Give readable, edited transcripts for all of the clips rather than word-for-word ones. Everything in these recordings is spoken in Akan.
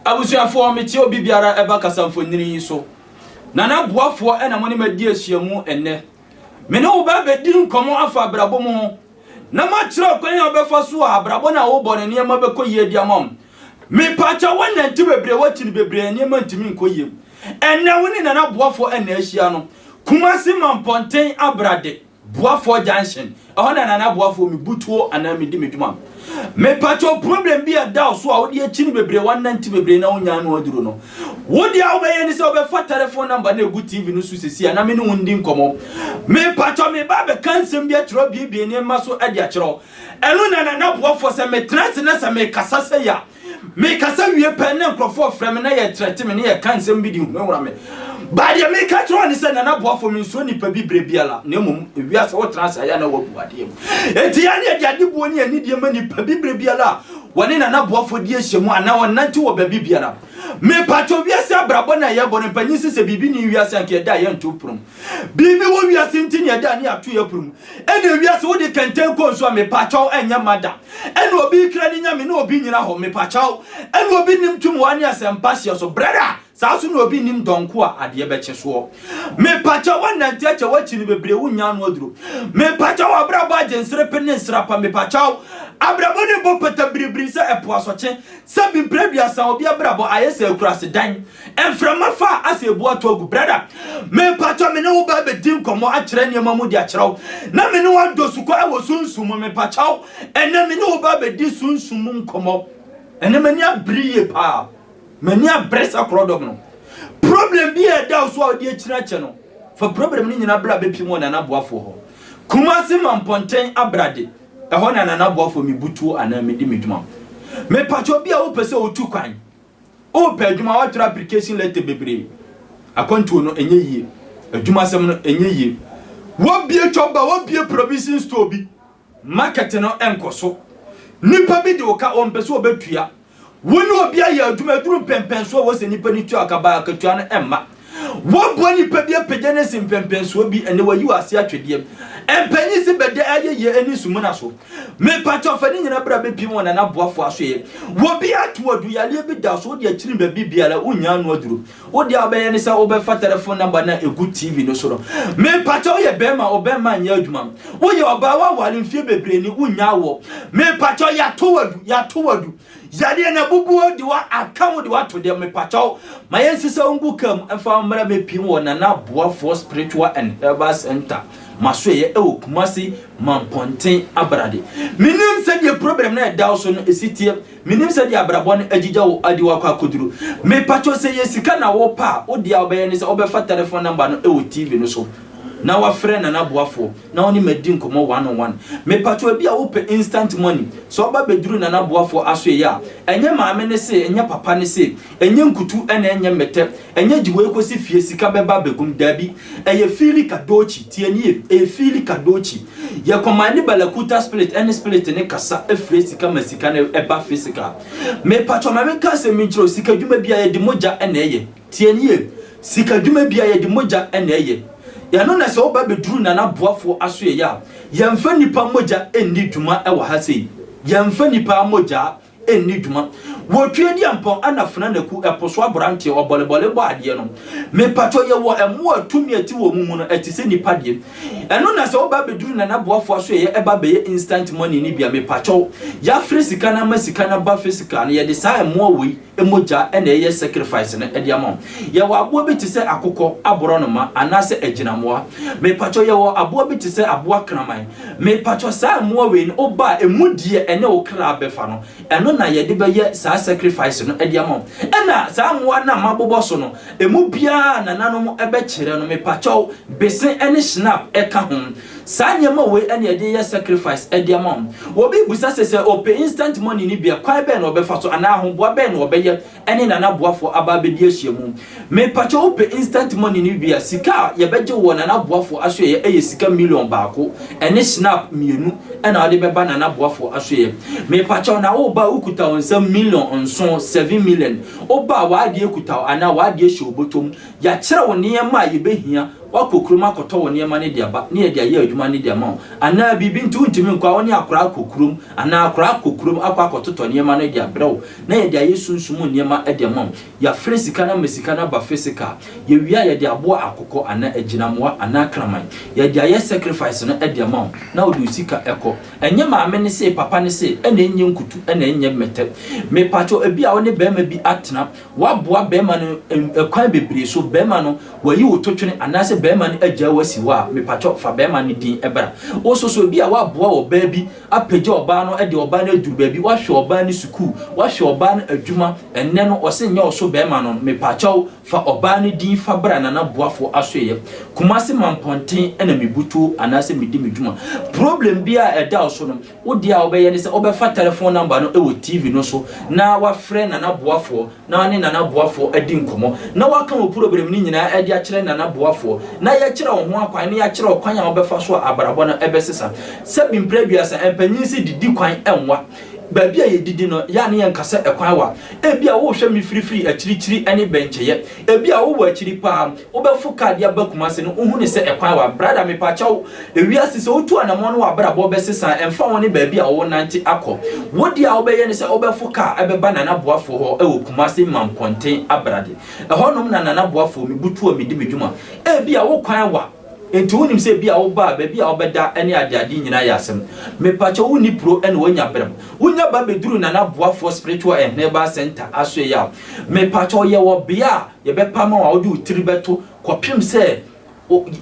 abusuafo meti obi biara eba kasamfoniri so nana boafo ena mo ne madi ahyiamu enne me ne wo ba bedi nkomo afa abrabo mu na ma kire kwan ya obefa so abrabo na wo bone ne ma beko yie dia mom me pacha wonna nti bebre wati ni bebre ne ma ntimi nkoyem enne wo ni nana boafo ena ahyia no Kumasi Mamponten Abrade Boafo Junction ehona nana boafo mi butuo ana mi di meduma me pacho problem bi ada so a wo de akini bebre 190 bebre na wonya no aduro no wo de a wo be ye ni se wo be fa telephone number na egu TV no so sesi ana me ne wundi nkomo me pacho me ba be kansem bi atro bi ne ma so ade akiro elu nana boafo se me trans na se me kasa se ya me kasa wie pen na nkrofo frem na ye trete me ne ye kansem bi di hu nwura me ba dia me ka tro ni se nana boafo mi so nipa bi brebiala na mum ewiase wo trans aya na wo buade enti ya ne ade buo ni ani die ma nipa bi brebiala woni nana boafo die hyemu ana wonante wo ba bibiara me pacho wiase abrabo na ye bone panyi se bibi ni wiase anke da ye nto prum bibi wo wiase ntini ye da ni ato ye prum ene wiase wo de kenten ko nso me pacho enya mada ene obi kra ni nya me na obi nyina ho me pacho ene obi nim tum wani asempa hye so brother Sasu no obi nim donko a ade beche so me pacha wonna ntiache wachi ni bebre wunya no aduro me pacha wa brabo agensere pene nsrapa me pacha abrabo ne bo pata bribri se epo asoche se bi brabia sa obi abrabo ayese akurase dan enframa fa ase ebu atogu brother me pacha me ne wo ba be din komo a kire ne mamu di a kirew na me ne wa dosu ko e wo sunsum me pacha enne me ne wo ba be di sunsum nkomo enne me ne abriye pa many a breast acrodom no problem be a down so de chirache no for problem ni nyina bra be pimo na boafo ho Kumasi Mamponten Abrade ehona na boafo mi butuo ana me di meduma me pacho bia wo pese o tu kwan o pe aduma wa tra application letter bebre akonto no enye yie aduma sem no enye yie wo bie choba wo bie provision store bi market no enkoso nipa bi de o ka o pese o betua woni obi aye aduma duru pempenso wo se nipa ni tu akaba akatua no emma wo bo nipa bi apagya ne sim pempenso bi ene wayi wase atwedie empanyi se bede aye ye ani sumuna so me pato fa ni nyina bra be pim wona na boafo aso ye wo bi atu adu yale bi da so de akiri ba bibiala unya no aduru wo de abaye ne se wo be fa telephone number na egu TV no so me pato ye be ma obema nya aduma wo ye oba wa wale mfie bebre ni unya wo me pato ya to wadu Yadi na bubu di wa akawo di wa to dem me pacho mayensi se ngukam emfa mra me pim wona na boafo spiritual and herbal center maso ye ewo Kumasi Mamponten Abrade minim se die problem na da so no esitie minim se die abrabo no agigya wo adi wa kwa koduru me pacho se ye sika na wo pa wo dia obaye ni se obefa telephone number no ewo TV no so na wa friend na boafo na oni medi nkomo 1-on-1 me pato bia wo pe instant money so ba beduru na boafo aso ya enye maame ne se enye papa ne se enye nkutu ena enye mete enye jiwe kosi fie sika beba begum dabi eye fili kadochi tieni e fili kadochi ye komani balakuta split any split ne kasa efre sika masika ne eba physical me pato maame ka se minchiro sika dwuma bia ye di moja ena eye tieni sika dwuma bia ye di moja ena eye ya no na se oba beduru na boafo aso ya yemfa nipa moja enni dwuma e wa ha sei yemfa nipa moja enni dwuma wo twedi ampon anafuna naku eposo abrante obolebole bo ade no me pato ye wo emu atumi ati wo mumu no etise nipa de eno na se oba beduru na boafo aso ya eba be instant money ni bia me pato ya frisika na masika na ba fisika na ye de sa emu owi emoja ena ye sacrifice na ade amon ye wo abo bi tise akokọ aboro no ma anase aginamwa me pato ye wo abo bi tise abo akraman me pato sa emu owi no oba emudie ene wo kra abefa no eno na ye de be ye sacrifice no ade amon ena sa amwa na mabobo so no emu bia na nanom ebe kire no me pato besen ene snap eka hom sa nyema we ene ade ye sacrifice ade amon wo bi busa sese ope instant money ni bia kwai be na obefa so ana ahomboa be na obeye ene na boafo aba be di ahiamu me pato ope instant money ni bia sika ye beje wo na boafo aso ye eye sika million baako ene snap mienu ena ade beba na boafo aso ye me pato na wo ba ukuta on million on son 7 million oba wa ade ekuta ana wa ade ehye obotom ya kire wo ne ma ye behia wakokurum akoto wo ne ma ne dia ba ne dia ye adwuma ne dia ma ana bibi ntu ntimi nkwa wo ne akora akokurum ana akora akokurum akwa akototo ne ma ne dia brew na ye dia ye sunsum ne ma nneema e de mam ya fresika na mesika na ba physical ye wia ye de abo akoko ana aginamoa ana kraman ye de aye sacrifice no e de mam na odi sika eko enye maame ne se papa ne se ena enye nkutu ena enye mete me pacho ebi a woni bema bi atena waboa bema no ekwan bebre so bema no wayi wototwene ana se bema no agya wasi wa me pacho fa bema no din ebra ososo ebi a waboa oba bi apagya oba no e de oba no aduru ba bi wahwe oba no suku wahwe oba no adwuma enne no ose nya oso bema no me pacho fa oba no din fa bra na na boafo asoye kumase mamponten ena mebutu ana se medi medwuma problem bia eda oso no wodi a obeye ne se obefa telephone number no ewo TV no so na wa frɛ na boafo na ne na boafo adi nkomo na waka wo problem ni nyina edi a kyerɛ na boafo na ya kyerɛ wo ho akwan ne ya kyerɛ wo kwan a obefa so abarabɔ na ebesesa sɛ bimpre bia sa empanyin si didi kwan enwa baby a yedidi no ya ne yankasa ekwan wa ebi a wo hwɛ mi firifiri akirikyiri ene bencheye ebi a wo wa akiri pa wo bɛfo card ya bakumase no hu ne sɛ ekwan wa brother me pa chaw ewi asise otu anamɔ no wa brabo bɛsesa emfa wo ne baby a wo nanti akɔ wodi a wo bɛyɛ ne sɛ wo bɛfo card ebeba na boafo hɔ ewo kumase mamponten abrade ɛhɔnom na boafo mi butu a mi di medwuma ebi a wo kwan wa enti wonim se bia wo ba ba bia wo beda ene adeade nyina yasem me pacha woni pro ene wonya brem wonya ba beduru na boafo spiritual and neighbor center aso ya me pacha ye wo bia ye be pama wa wodi utiri beto kopim se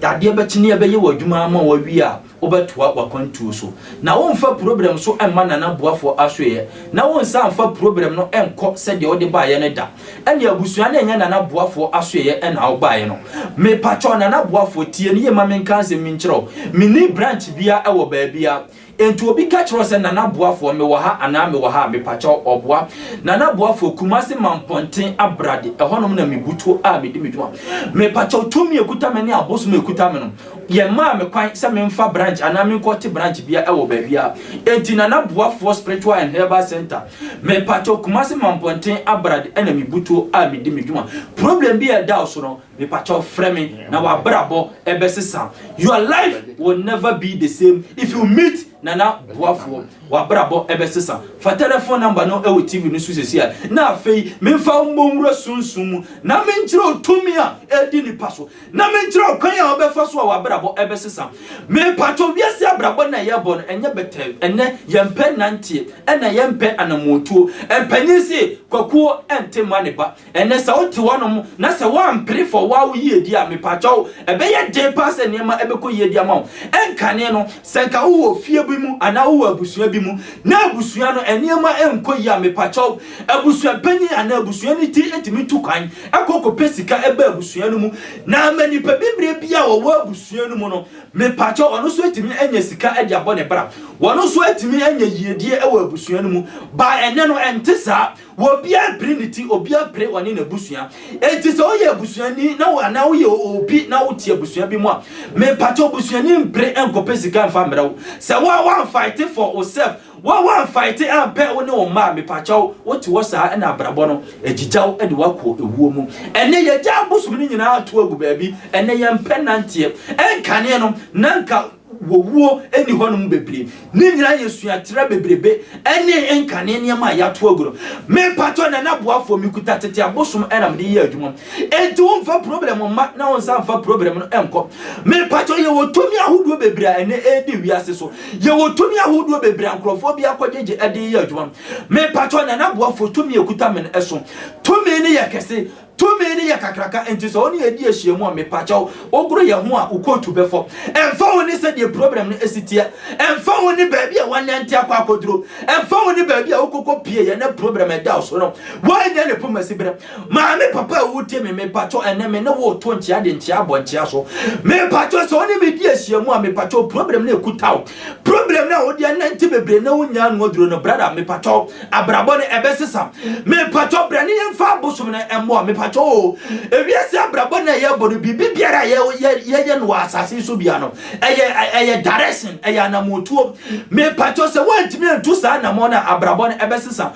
ade be chine ye be ye wadwuma ma wa wi a obetoa wakwantu so na wonfa problem so emma na boafo aso ye na wonsa amfa problem no enko se de wode ba ye ne da ene abusua na enya na boafo aso ye ena wo ba ye no me pacho na boafo tie ne ye ma men kan se min kyerɛw mini branch bia ewo ba bia enti obi ka kyerɛw se na boafo me wo ha ana me wo ha me pacho oboa na boafo kumase mamponten abrade ɛhɔnom na me butu a me di medwuma me pacho tumi ekuta me ne aboso me ekuta me no ye ma me kwan se me mfa branch ana me nkɔte branch bia ewo ba bia enti na boafo spiritual and herbal center me pacho kumase mamponten abrade ena me butu a me di medwuma problem bia da so no me pacho frɛ me na wa brabo ebesesa your life will never be the same if you meet nana boafo wa brabo ebesesa fa telephone number no ewo TV no susesia na afei memfa mbomro sunsum na menkyerɛ otumi a edi ni paso na menkyerɛ kwan a obefa so wa brabo ebesesa me pato wiase abrabo na yebo no enye betel enne yempe nantie ena yempe anamotuo empanyisi kwakuo ente maneba enne sa wote wonom na sa wa mpre for wa wo yiedi a me pato ebeye de pass enema ebekɔ yiedi ama enkane no senka wo fie mu ana wo abusua bi mu na abusua no enema enko yi a me pacho abusua panyi ana abusua ni ti etimi tu kwan akoko pesika eba abusua no mu na mani pa bibre bia wo abusua no mu no me pacho ono so etimi enya sika ade abo ne bra wono so etimi enya yiedie ewo abusua no mu ba ene no entesa wo bia trinity obia pre woni na abusua enti so ye abusua ni na wo ana wo ye obi na wo ti abusua bi mu a me pacho abusua ni mpre enko pesika mfa mra wo se one fight for yourself one fight and bet woni o ma me pachaw woti wo saa na abrabo no egijaw e de wako ewuo mu ene ye ja busum ni nyina ato agu baabi ene ye mpenantie enkane no nanka wowuo eni honum bebre ni nyina yesua tira bebrebe ene enkane ne ma ya to aguro me pato na boafo mi kuta tete abosum era me ye adwuma enti won fa problem ma na won sa fa problem no enko me pato ye wotomi ahodo bebre ene edi wiase so ye wotomi ahodo bebre ankrofo bi akɔgyeje edi ye adwuma me pato na boafo tomi ekuta men eso tomi ne ye kese tumi ni ya kakraka enti so oni edi ehyiemu a me pachaw oguro ye ho a ukotu befo emfa woni se de problem ni esitia emfa woni baabi a wanante akwa akoduro emfa woni baabi a ukoko pie ye na problem e da so no wanya ne pomasi bre ma me papa wutie me pachaw ene me ne wo to ntia de ntia abontia so me pachaw so oni me di ehyiemu a me pachaw problem na ekutaw problem na odi anante bebre na wonya ngoduro no brother me pachaw abrabo ne ebesesa me pachaw brani emfa abosom na embo me pacho ewiase abrabo na ye bono bibi biara ye no asase so bia no eye direction eye anamotuo me pacho se wantimi antu sa na mo na abrabo na ebesesa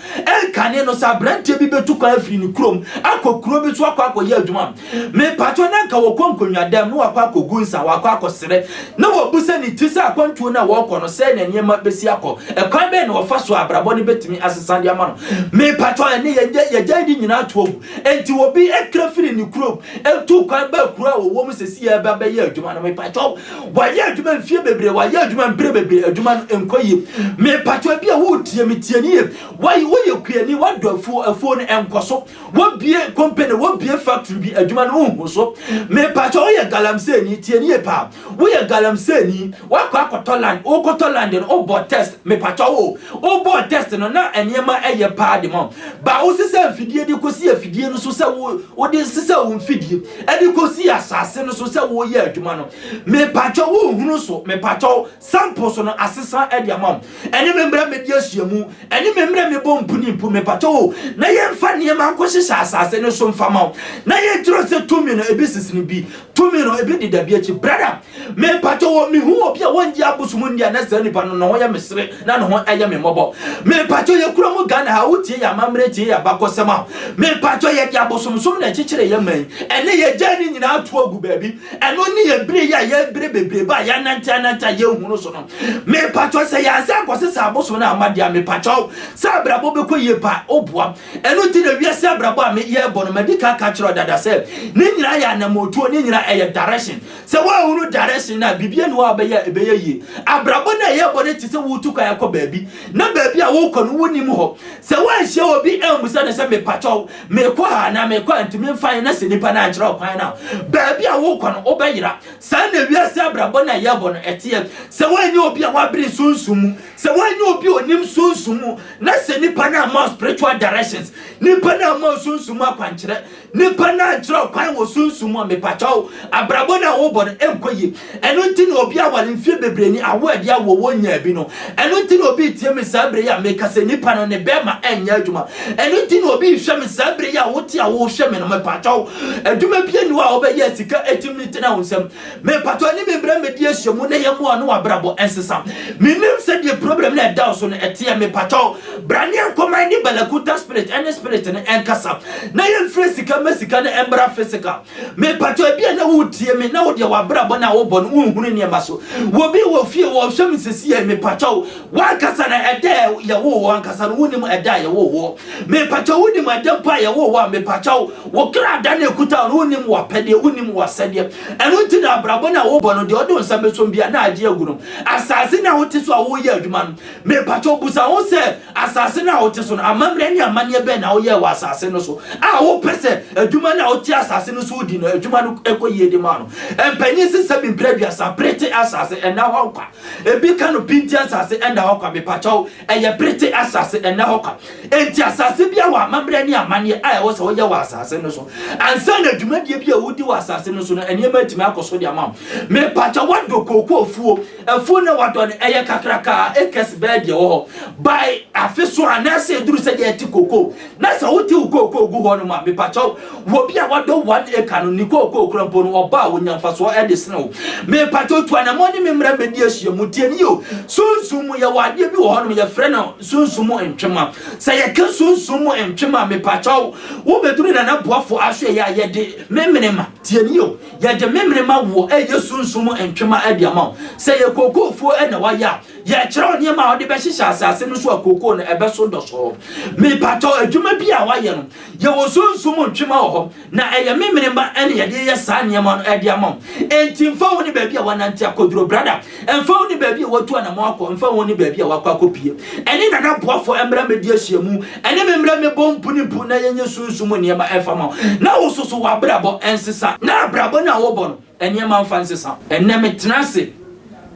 kane no sa brante bi betu kwa afiri ni krom akokuro bi so akoye adwuma me pacho na nka wo konkonwa dam no akoko nsa akoko sere na wo busa ni tisa akwantuo na wo kɔ no se na niema besi akɔ ekwan be na wo fa so abrabo ne betimi asesande ama no me pacho ne ye jadi nyina to enti obi ekra firi ni krom etu kwan ba kura wo mu sesi ya ba ye adwuma no me pacho wa ye adwuma mfie bebre wa ye adwuma mbre bebre adwuma enkoyi me pacho bia wo tie metiani ye wo ye kuani wa dofu afo no enkoso wo bie company wo bie factory bi adwuma no hu so me pacho wo ye galamse ni tiani ye pa wo ye galamse ni wa kwa kotoland o kotoland no bo test me pacho wo bo test no na eniema eye pa de mo ba wo sese fidie de kosi afidie no so se wo de sese wo fidie e de kosi asase no so se wo ye adwuma no me pacho wo hunu so me pacho sample so no asesa e de amam ene membra me dia hyiamu ene membra me bom puni mpu me pacho na ye mfa ne ma nko hyehyɛ asase no so mfa ma na ye tro se tumi no ebisisi ni bi tumi no ebi de dabia chi brother me pacho wo mi hu obi a wonji abosumu ndia na sa nipa no no ho ye mesere na no ho eye me mobo me pacho ye kura mu Ghana ha utie ya mamre tie ya bakosema me pacho ye dia abosumsum na chichire ye man ene ye jani nyina atu agu baabi eno ni ye bre ya ye bre bebre ba ya nanta ye hunu so no me pacho se ya se akose sa abosum na amadia me pacho sa brabo be ko ye pa oboa eno ti na wiase brabo a me ye bono medical culture dada se ni nyina ya na motuo ni nyina eye direction se wa hunu direction na bibie no abe ye yi abrabo na ye bono ti se wutu ka yakọ baabi na baabi a wo kọ no wonim ho se wa hye obi emusa na se me pacho me ko ha na me ko antimi mfa na se nipa na nkyerɛ kwan na baabi a wo kɔ no obeyira sa na wiase abrabo na ye bono etie se wa nyi obi a wa bere sunsumu se wa nyi obi onim sunsumu na se nipa na more spiritual directions nipa na more sunsumu akwankyerɛ nipa na nkyerɛ kwan wo sunsumu me pacho abrabo na wo bono enkoyi eno nti na obi a wale mfie bebreni awadi a wo wonya bi no eno nti na obi tie me sabre ya me kase nipa no ne bema enya adwuma eno nti na obi hwe me sabre ya wo tie a wo hwe me no me pacho adwuma bia ni wa obeye sika etimi tina wonsam me pacho ni me bra me die hwemu na ye mo no abrabo ensesa minim se die problem na da so no etie me pacho brani encommand ni balakuta spirit any spirit na enkasa na ye free sika mesika na embra physical me pacho bia na wo tie me na wo de wa brabo na wo bo no unhunu ne maso wo bi wo fie wo hwe me sesi ya me pacho wa kasa na eda ya wo ankasa no wonim eda ya wo me pacho wonim eda pa ya wo me pacho wo kra da na ekuta no wonim wa pede wonim wa sede eno ti na brabo na wo bo no de odo nsa meso bia na age agunu asase na wote so a wo ye adwuma no me pacho busa wo se asase na wote so no amamre ne amane be na wo ye wa asase no so a wo pese adwuma na wote asase no so di no adwuma no ekoye de ma no empanyi se sabi mpredua sa prete asase ena ho kwa ebi kanu pinti asase ena ho kwa me pacho eye prete asase ena ho kwa enti asase bia wa amamre ne amane a wo se wo ye wa asase no so ansa na adwuma die bia wo di wa asase no so no eniema timi akoso de ama me pacho wado kokoko afuo na wado eye kakraka ekes be de wo by afeso anase duru se de ti koko na sa wo ti koko gu ho no ma me pacho wo bia wado 1 acre no ni koko krampo no oba wo nyamfaso e de sene wo me pacho tu anamoni me mra be di ahyiamu tie ni yo sunsumu ya wade bi wo ho no ye frɛ no sunsumu entwema sa ye ka sunsumu entwema me pacho wo beduru na na boafo ahwe ya ye de memrema tie ni yo ye de memrema wo e ye sunsumu entwema e de ama sa ye kokofo e na wa ya ye kyerɛ ne ma wo de be hyehyɛ asase no so akoko no e be so doso me pacho adwuma bi a wa ye no ye wo sunsumu entwema wo ho na e ye memrema ene ye de ye sa ne ma no e de ama enti mfa wo ne ba bi a wanante akoduro brother mfa wo ne ba bi a watu anamo akọ mfa wo ne ba bi a wakọ akopie ene na na boafo emra me di ahyiamu ene memra me bompuni pu na yenye sunsumu ne ma efama na wo soso wa brabo ensesa na brabo na wo bo no ene ma mfa nsesa ene me tenase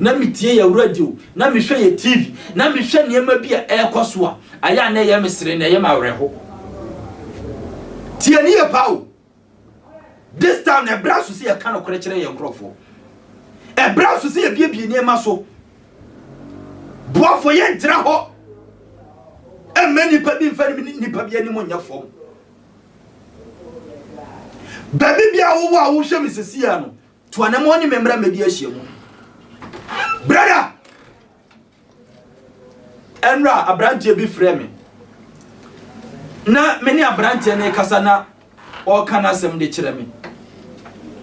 na mitie ya radio na mi hwe ya TV na mi hwe ne ma bi a ekoso a aya na ye mesere na ye ma wreho tie ne ye pawo this time na braso se ye kan okore kire ye nkrofo e braso se ye biebie ne ma so boafo ye ntra ho e mani pa bi mfa ni pa bi ani mo nyafo baby bia wo a wo hwe mesesia no to anamo ni membra medi ahia mu brother enra abrante bi frɛ me na meni abrante ne kasa na o kana sem de kyerɛ me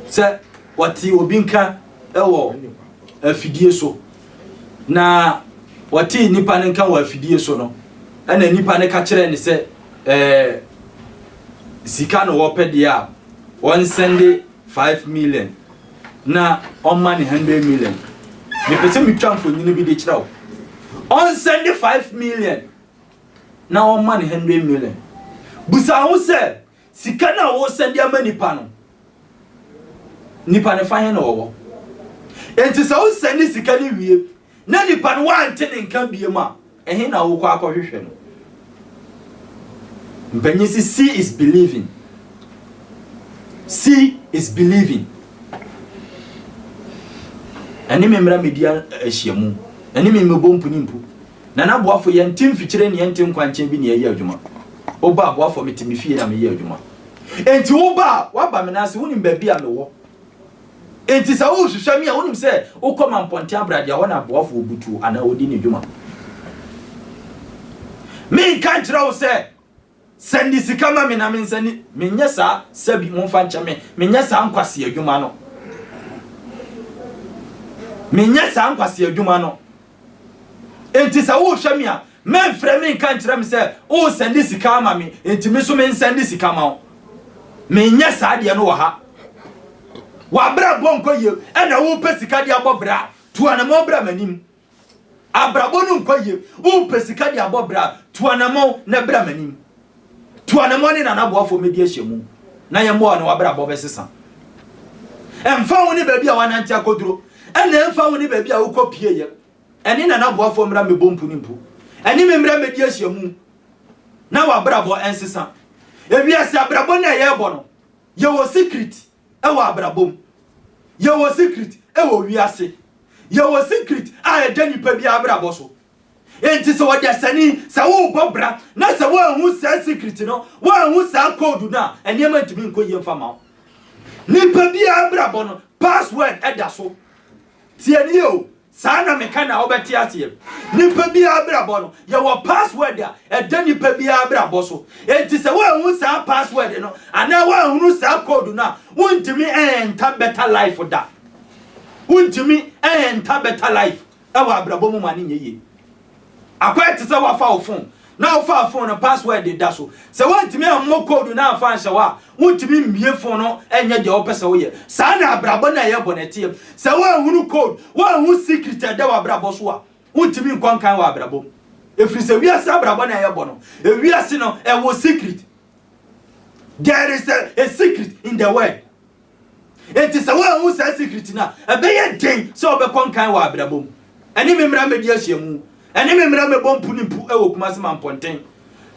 sɛ wati obi nka ɛwɔ afidie so na wati nipa ne nka wɔ afidie so no ɛna nipa ne ka kyerɛ ne sɛ sika no wo pɛ dia a one send 5 million na on money 100 million me pese me twa mfonyini bi de kyerɛ wo on send 5 million na on money 100 million busa ho sɛ sika na wo send ama nipa no nipa ne fa he na wo enti sɛ wo send sika ne wie na nipa no wa ante ne nka bie ma ɛhe na wo kɔ akɔhwehwɛ no mpanyisi see is believing. See is believing. Ani memra media ahyiamu. Ani memebo mpunimpu. Na na boafo ye ntim fikyire ne ntim kwankye bi ne yayi adwuma. Oba boafo metimi fie na me yayi adwuma. Enti oba waba me na ase wonim ba bia me wo. Enti sa wo hwehwɛ me a wonim sɛ wokɔma mponte abrade a wona boafo obutu ana odi ne adwuma. Me kan kyerɛ wo sɛ sendi sikama me na me nsani menye saa sabi momfa nkyɛ me menye saa nkwase adwuma no menye saa nkwase adwuma no enti sa wo hwɛ me a memfrɛ me nka nkyerɛ me sɛ wo sendi sikama me enti me so me sendi sikama wo menye saa de no wɔ ha wa bra bonko ye ɛna wo pɛ sika de abɔ bra tuana mo bra manim abrabo no nkɔ ye wo pɛ sika de abɔ bra tuana mo na bra manim to anamoni na naboafo medi ahyemu na yemmo na wabra bo besesa emfa woni baabi a wanante akoduro ena emfa woni baabi a wokopie ye eni na naboafo mra mebompu nimpu eni memra medi ahyemu na wabra bo ensesa ewiase abrabo na ye bo no ye wo secret e wo abrabom ye wo secret e wo wiase ye wo secret a e dani pa bi abrabo so enti se wode asani se wo bobra na se wo hu sa secret no wo hu sa code na enema ntimi nko ye mfama ni pa bia brabo no password eda so tie ni o sa na meka na obeti atie ni pa bia brabo no ye wo password a eda ni pa bia brabo so enti se wo hu sa password no ana wo hu sa code na wo ntimi enta better life da wo ntimi enta better life e wo abrabo mu mani nyeye akwai tse wa fa phone na fa phone no password de da so se wantimi ammo code na fa nhyɛ wa wontimi mmie phone no enye de opese wo ye sa na abrabo na ye bonete se wa hunu code wa hu secret de wa abrabo so a wontimi nkonkan wa abrabo efiri se wiase abrabo na ye bono e wiase no e wo secret there is a secret in the world it is a wa hu sa secret na e be ye den se obekɔnkan wa abrabo ani memra medi ahyiamu ene memra me bompu nimpu e wo kuma se mamponten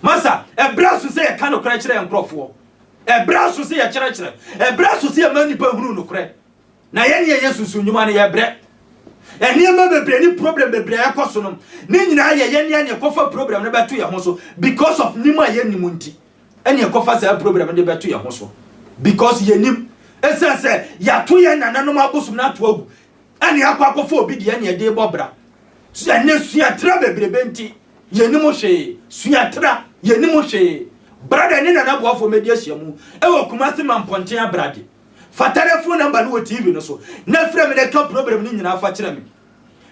masa e bra so se ye ka no kra kyerɛ nkrɔfo e bra so se ye kyerɛ e bra so se ye mani pa hunu no kra na ye ne ye susu nyuma ne ye bre ene ma bebre ni problem bebre yakoso no ne nyina ye ne kofa problem ne beto ye ho so because of nimu aye nimu nti ene kofa se problem ne beto ye ho so because ye nim esense ya to ye nananom abosum na to agu ene akwa kofa obi de ene de bobra ene suatra bebrebe nti yenimu hwe suatra yenimu hwe brada ni na boafo medi ahyiamu e wo kumase mamponten abrade fatare phone number no TV no so na frɛ me de ka problem ni nyina fa kyerɛ me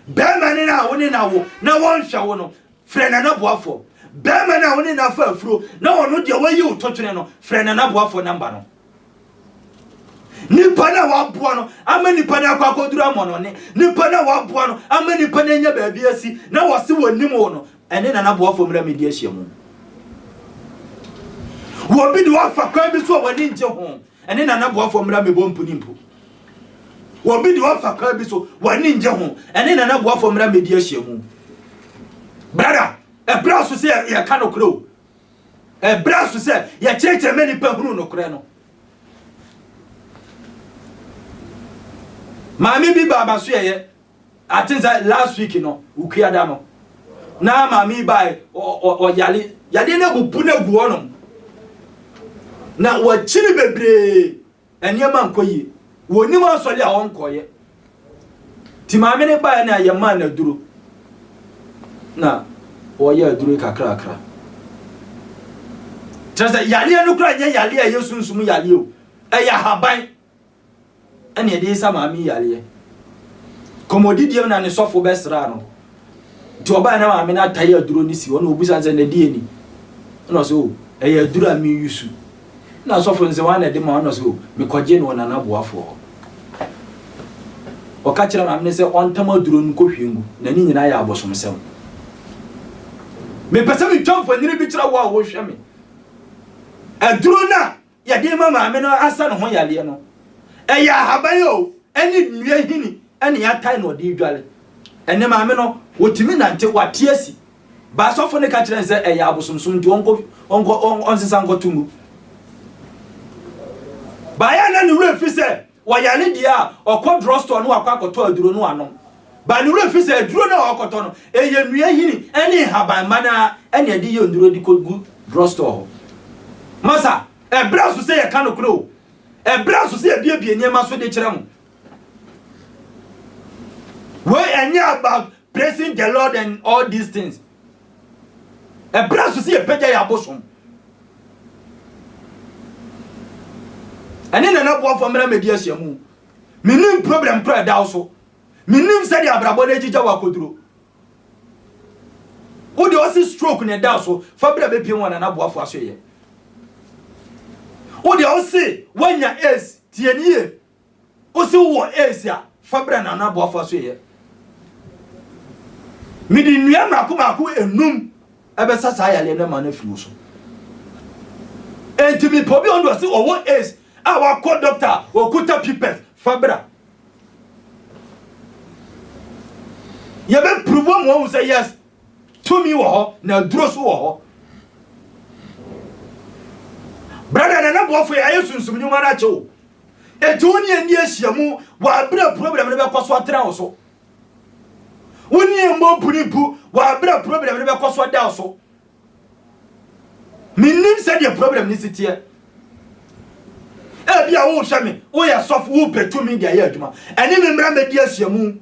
be ma ni na wo ni na wo na won hwɛ wo no frɛ na boafo be ma na wo ni na fa afuro na wono de wayi wo totwene no frɛ na boafo number no nipa na waboa no ama nipa na akwakoduru amono ne nipa na waboa no ama nipa na nya baabi asi na wose wonim wo no ene na boafo mra medi ahyiamu wo bi de wafa kwa bi so wani nje ho ene na boafo mra mebompu nimpu wo bi de wafa kwa bi so wani nje ho ene na boafo mra medi ahyiamu brother e bra so se ye ka no kro e bra so se ye kyerɛkyerɛ mani pa hunu no kro no mami bi baba so ye I think that last week no ukuada no na mami bai o yale na bubu na gu onom na wa chiri bebre eniema nkoyi woni ma asole a wonkoye ti maame ne ba na ye ma na duro na oye aduro kakra kakra trasa yale no kra nya yale a yesunsum yale o eya haban ene de sa maame yale komodidie na ne sofo besra no ti oba na maame na taye aduro ni si wona obusa nze na die ni no so eya aduro a mi yusu na sofo nze wa na de ma no so me koje no na na boafo o ka kira maame se on tama aduro nko hwengu na ni nyina ya abosomsem me pese mi twamfo nire bi kira wo a wo hwe me aduro na ya de ma maame no asa no ho yale no eya haban o eni nwie hini eni ya tai no de dwale ene maame no wotimi nante wate asi ba sofo ne ka kire nse eya abosomsom nti onsesa nkotumu ba ya na ni refi se wa yale dia okọ drugstore no akọ akoto aduro no ano ba ni refi se aduro na okoto no eye nwie hini eni haban mana eni ade ye nduro di ko gu drugstore masa ebra so se ye ka no kro ebra so se ye bie niema so de kire mo we enya about praising the Lord and all these things ebra so se ye peja ya bosom ene na bo afo mra media hyiamu minim problem kra da so minim se de abrabo na jija wa koduro wo de osi stroke ne da so fa bra be pie wona na bo afo aso ye wo de osi wanya ace tienie osi wo ace a fa bra na bo afo aso ye midi nua maku enum ebe sasa ya le na ma na firi so entimi pobi ondo osi owo ace our co doctor okuta pipet fabra ye be prove mo who say yes to me wo ho na duro so wo ho brother na bo fo ya yesunsum nyuma na chewo etuni eni ahyiamu wa bra problem ne be kwaso atra wo so woni embo punipu wa bra problem ne be kwaso da wo so minim say the problem ni sitie bia wo hwame wo ya soft wo petumi dia ya adwuma ene me mra medi ahyiamu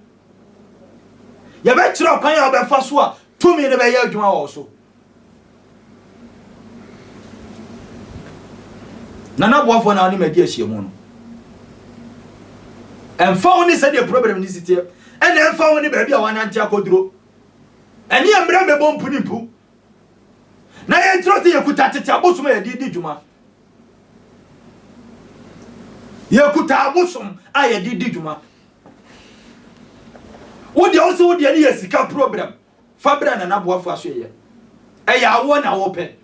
ya be kira kwan ya obefa so a tumi ne be ya adwuma wo so nana boafo na oni medi ahyiamu no emfa woni se de problem ni sitie ene emfa woni ba bia wanante akoduro ene ya mra me bompu ni pu na ye trote ye kutatete abosuma ya di dwuma yekuta abosom aye didi dwuma wo de also wo de ne yesika problem fabra na boafo aso ye eya wo na wo pe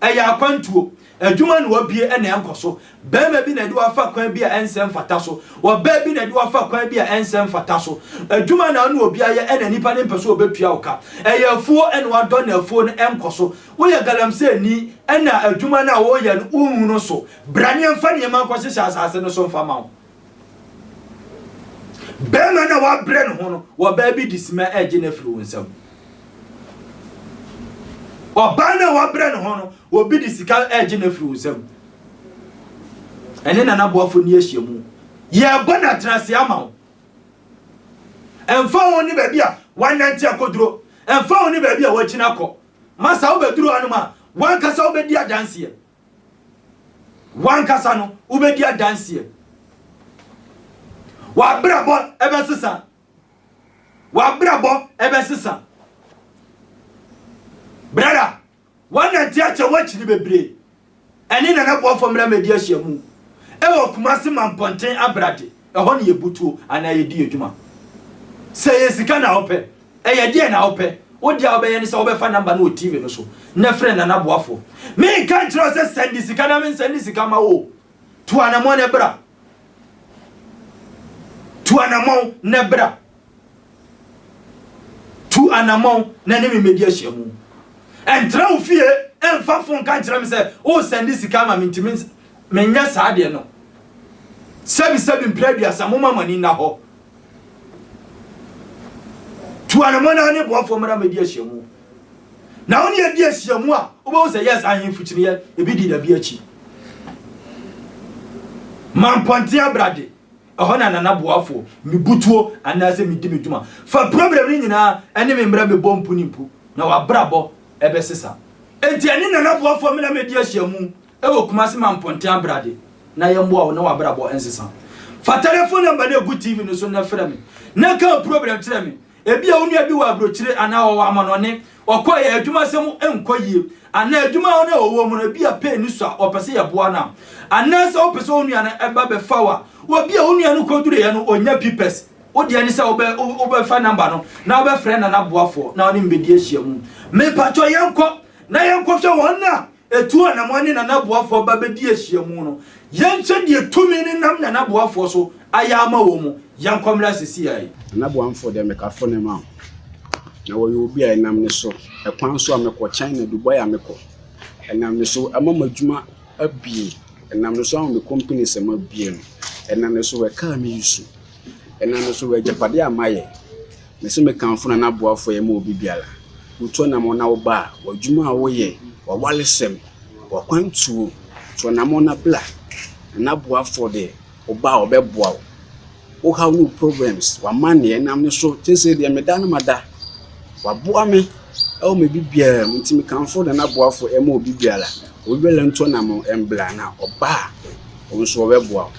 eya kwantuo adwuma no wabie ene enkoso bema bi na de wafa kwan bi a ensem fata so wo ba bi na de wafa kwan bi a ensem fata so adwuma na no obi aye ene nipa ne mpeso obetua oka eya fuo ene wadɔ na fuo no enkoso wo ye galamse ni ena adwuma na wo ye no umu no so brane mfa ne man kwose asase no so mfa ma wo bema na wa bre no ho no wo ba bi disima eje na firi wonsam obana wa bre no ho no obi disika eje na firi wonsam ene na boafo ni ahyiamu ye bona trase amawo emfa woni ba bia wananti akoduro emfa woni ba bia wachina ko masa wo beduro anuma wan kasa wo bedi adanse wan kasa no wo bedi adanse wa brabo ebe sesa wa brabo ebe sesa brada wananti ache wachini bebre ene na boafo mra medi ahyiamu ewo kumase mamponten abrade eho ne yebutuo ana yedi adwuma say sika na ope eye die na ope wo dia obeye ne se obefa number na TV no so na friend na boafo me kan tro se send sika na me send sika ma wo tu anamo ne bra tu anamo ne bra tu anamo na ne me media hyiamu entra wo fie emfa fon kan tro me se o send sika ma me ntimi menya saade no sebi mpredua samoma mani na ho tuana mona ne boafo mara media hyiamu na woni adi hyiamu a obo se yes ahin fuchiri ye ebi di da bi achi Mamponte abrade ehona nana boafo me butuo anase me di meduma fa problem ni nyina ene me mbra me bompu nimpu na wa brabo ebe sesa enti ani nana boafo me na me di ahyiamu ewo Kumasi Mamponte abrade na yembo a na wa brabo ensesa fa telephone number na good TV no so na frɛ me na ka problem tire me ebi a wonu abi wa abrochire ana wo amanone okoye adwuma sem enkoyie ana adwuma ona owo mu na bi a pay ni so a opese ye boa na ana se opese onu ana eba be fawa obi a onu anu kodure ye no onya pipes odi ani se obe fa number no na obe frɛ na boafo na oni mbedi ahia mu me pacho yenko na yenko hwe won na etu ana mo ani na boafo ba bedi ahia mu no yenche de tumi ni nam na boafo so ayama wo mu yankomra sisi ai na boamfo de mekafo ne ma na wo yo bi a nam ne so ekwan so amekọ China Dubai amekọ enam ne so amamadwuma abie enam ne so am company sama bie no enam ne so we ka me yusu enam ne so we japade amaye me se mekanfo na boafo ye ma obi biala uto na mo na wo ba wadwuma wo ye wa walesem wa kwantuo to na mo na bla na boafo de oba obeboa wo have no problems wa money enam ne so tese de me da na mada wa boa me o me bibia ntimi kanfo na boafo e ma obi biala obi le nto na mo embla na oba o so obeboa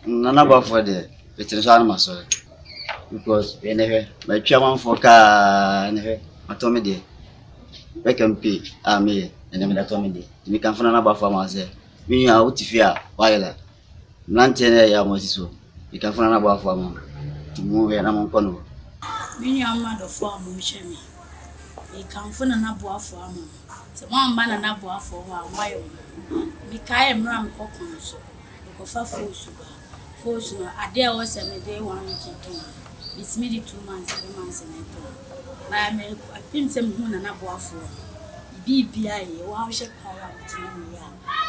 na boafo de betire so anama so because we never my chairman for ka never atomi de we can pay me and me atomi de mi kanfo na boafo ma se mi ya utifia waila mlante ya mo siso mi kanfo na boafo ma tumu we na mo kono mi ya ma do fo mo chemi mi kanfo na boafo ma se mo amba na boafo wa mayo mi kai mra mi kokon so ko fa fosu na ade a wo se me dey 1 week to it's me 2 months 3 months na to na me apim se mu na boafo bibia ye wa hye kara mtini ya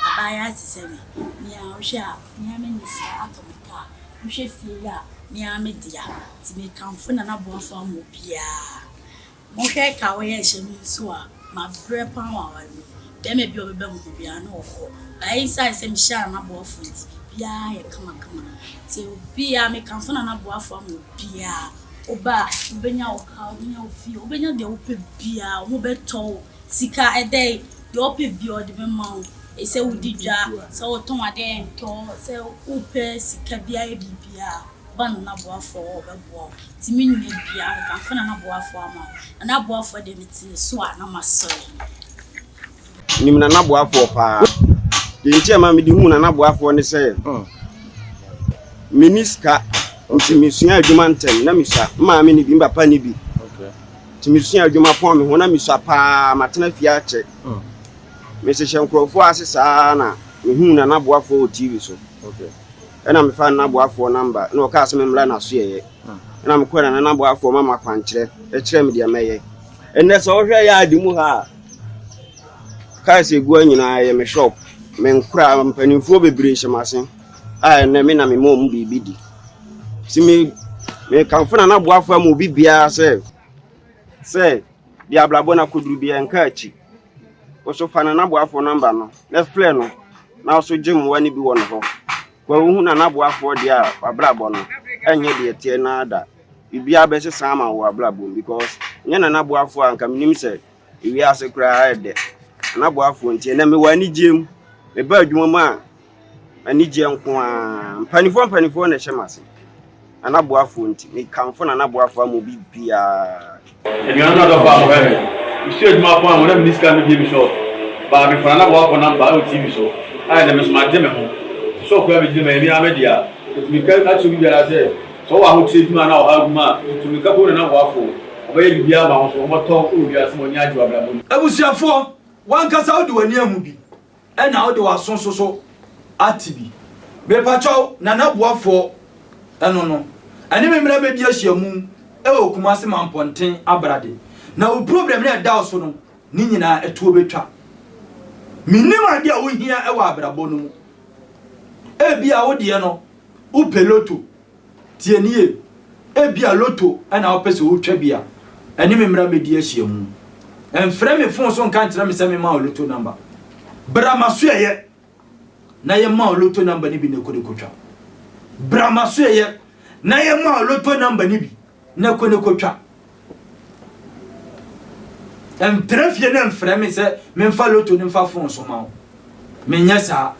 abaya se me mi a hye a mi a me nisa atomika hye fie ya mi a me dia ti me kanfo na boafo mo bia mo hye ka wo ye hye mi so a ma bre pa wa wa mi dem e bi obebe mo bia na wo ai sai se mi sha na boafo ti bia ye kama ti bia me kanfo na boafo mo bia oba obenya oka obenya ofi obenya de ope bia mo beto sika ede de ope bia de be ma e se wudi dwa se o ton ade to se ope sika bia e bia ban na boafo obebo ti minu ne bia kanfo na boafo ama na boafo de meti so a na maso nim na boafo pa de ntia ma me di hu na boafo ne se miniska nti misua adwuma ntem na misa ma me ni bi papa ni bi nti misua adwuma pon me ho na misa pa matena fia che me se hyenkrofo asesa na me hu na boafo o TV so ena me fa na boafo number na o ka se me mra na so ye ena me kwera na boafo mama kwankyere e kire me de meye enne so hwe ya adimu ha ka se gu anyina ye me shop me nkura mpanimfo bebre hyemasen a na me na me mom bibi di si me kanfo na boafo am obi bia se dia blabo na koduru bia nka achi o so fa na boafo number no na flare no na so gym wani bi wo no ho kwa hu na boafo dia ablabo no enye de tie na ada bibia be se sama wo ablabo because nye na boafo anka minim se ewi ase kura ede na boafo ntie na me wani gym me ba adwuma ma ani je nko a mpanifo na hyemase ana boafo nti me kanfo na boafo am obi bia enyo na do fa mo he isi adwuma po am na minister me bi so ba me fa na boafo na ba o TV so ai na me so ma de me ho so ko be de me mi amedia mi ka atu bi bia se so wa ho ti adwuma na o ha adwuma tu mi ka ko na boafo obaye bibia ba ho so mo to ko bia se mo nya adwa bra bo abusiafo wan kasa odi wani amu bi ena odi wa son so atibi be pacho na boafo eno no ani me mra be di ahyiamu e wo Kumasi Mamponte abrade na o problem na da so no ni nyina etuo betwa minim ade a wo hia e wa abrabo no mu e bia wo de no u peloto tie nie e bia loto ana wo pese wo twa bia ani me mra be di ahyiamu en frɛ me fon so nka nkyerɛ me sɛ me ma loto number bra maso ye na ye ma loto number ni bi ne kode kotwa brama so ye na ye ma loto number ni bi na kode kotwa trefie na mfrɛ me sɛ memfa loto ne mfa fon so ma wo menya saa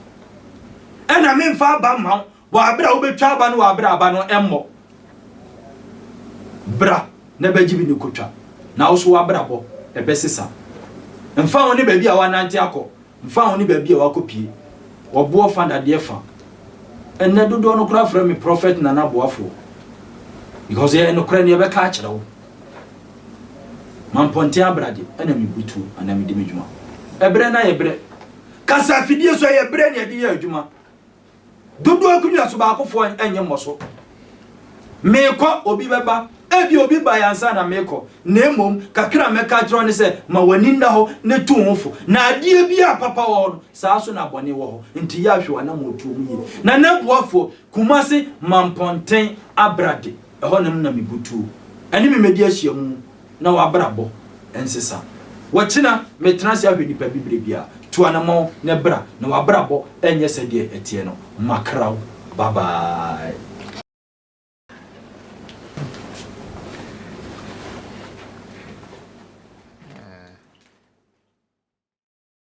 ɛna memfa ba ma wo abra wo betwa ba no wo abra aba no ɛmmɔ bra na bɛgye bi ne kotwa na wo so wo abra bɔ ɛbɛsesa mfa wo ne baabi a wanante akɔ mfa wo ne baabi a wakɔpie wɔboɔ fa dadeɛ fa ɛnɛ dodoɔ no kora frɛ me prophet Nana Boafo because yɛ no kora ne yɛbɛka akyerɛ wo mamponte abrade ɛna me butu ana me di me dwuma ɛbrɛ na yɛbrɛ kasa fidie so yɛbrɛ ne yɛde yɛ adwuma dodoɔ kunwa so ba akofo ɛnyɛ mmɔso mekɔ obi bɛba ebi obi ba yansa na mekɔ na emom kakra meka kyerɛ ne sɛ ma wani nda hɔ ne tu hofo na adie bi a papa wɔ no saa so na bɔne wɔ hɔ nti ya hwe wana mo tu mu yi na Boafo Kumasi mamponten abrade ɛhɔ nam na me butu ɛne me medi ahyia mu na wabrabɔ ensesa wɔkyena metena se ahwɛ nipa bibre bia to anamɔ ne bra na wabrabɔ ɛnyɛ sɛ deɛ ɛtie no makraw bye bye.